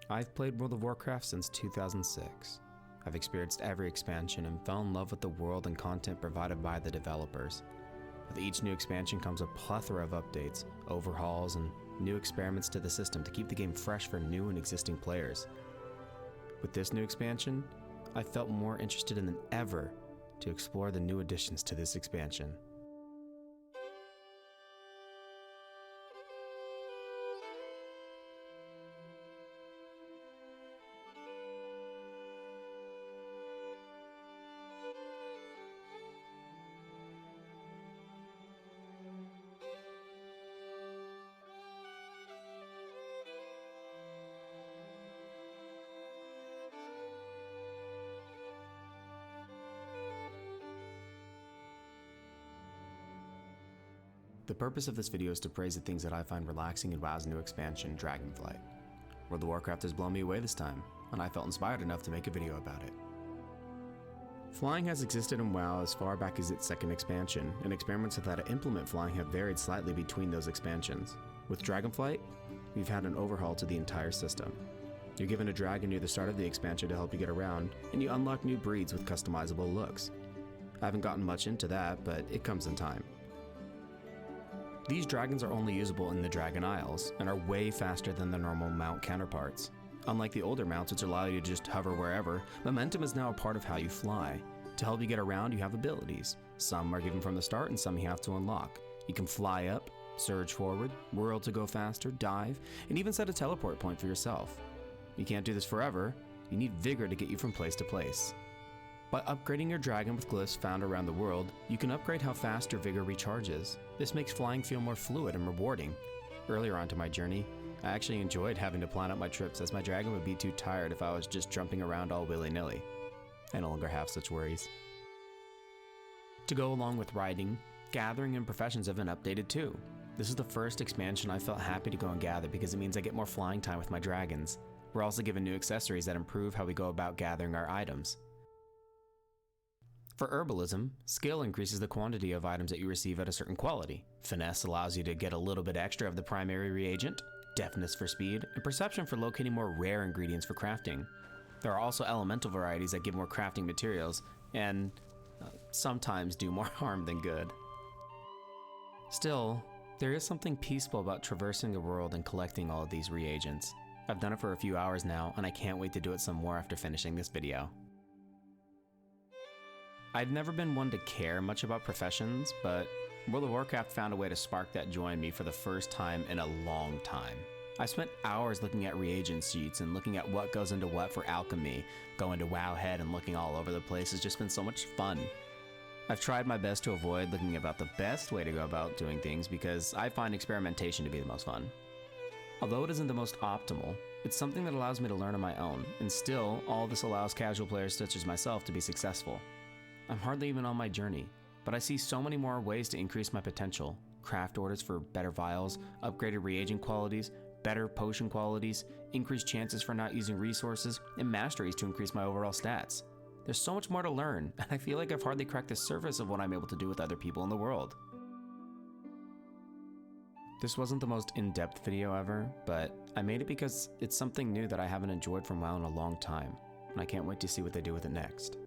I've played World of Warcraft since 2006. I've experienced every expansion and fell in love with the world and content provided by the developers. With each new expansion comes a plethora of updates, overhauls, and new experiments to the system to keep the game fresh for new and existing players. With this new expansion, I felt more interested than ever to explore the new additions to this expansion. The purpose of this video is to praise the things that I find relaxing in WoW's new expansion, Dragonflight. World of Warcraft has blown me away this time, and I felt inspired enough to make a video about it. Flying has existed in WoW as far back as its second expansion, and experiments with how to implement flying have varied slightly between those expansions. With Dragonflight, we've had an overhaul to the entire system. You're given a dragon near the start of the expansion to help you get around, and you unlock new breeds with customizable looks. I haven't gotten much into that, but it comes in time. These dragons are only usable in the Dragon Isles, and are way faster than their normal mount counterparts. Unlike the older mounts which allow you to just hover wherever, momentum is now a part of how you fly. To help you get around, you have abilities. Some are given from the start and some you have to unlock. You can fly up, surge forward, whirl to go faster, dive, and even set a teleport point for yourself. You can't do this forever. You need vigor to get you from place to place. By upgrading your dragon with glyphs found around the world, you can upgrade how fast your vigor recharges. This makes flying feel more fluid and rewarding. Earlier on to my journey, I actually enjoyed having to plan out my trips as my dragon would be too tired if I was just jumping around all willy-nilly. I no longer have such worries. To go along with riding, gathering and professions have been updated too. This is the first expansion I felt happy to go and gather because it means I get more flying time with my dragons. We're also given new accessories that improve how we go about gathering our items. For herbalism, skill increases the quantity of items that you receive at a certain quality. Finesse allows you to get a little bit extra of the primary reagent, deftness for speed, and perception for locating more rare ingredients for crafting. There are also elemental varieties that give more crafting materials, and sometimes do more harm than good. Still, there is something peaceful about traversing the world and collecting all of these reagents. I've done it for a few hours now, and I can't wait to do it some more after finishing this video. I've never been one to care much about professions, but World of Warcraft found a way to spark that joy in me for the first time in a long time. I spent hours looking at reagent sheets and looking at what goes into what for alchemy. Going to Wowhead and looking all over the place has just been so much fun. I've tried my best to avoid looking about the best way to go about doing things because I find experimentation to be the most fun. Although it isn't the most optimal, it's something that allows me to learn on my own, and still, all this allows casual players such as myself to be successful. I'm hardly even on my journey, but I see so many more ways to increase my potential. Craft orders for better vials, upgraded reagent qualities, better potion qualities, increased chances for not using resources, and masteries to increase my overall stats. There's so much more to learn, and I feel like I've hardly cracked the surface of what I'm able to do with other people in the world. This wasn't the most in-depth video ever, but I made it because it's something new that I haven't enjoyed from WoW in a long time, and I can't wait to see what they do with it next.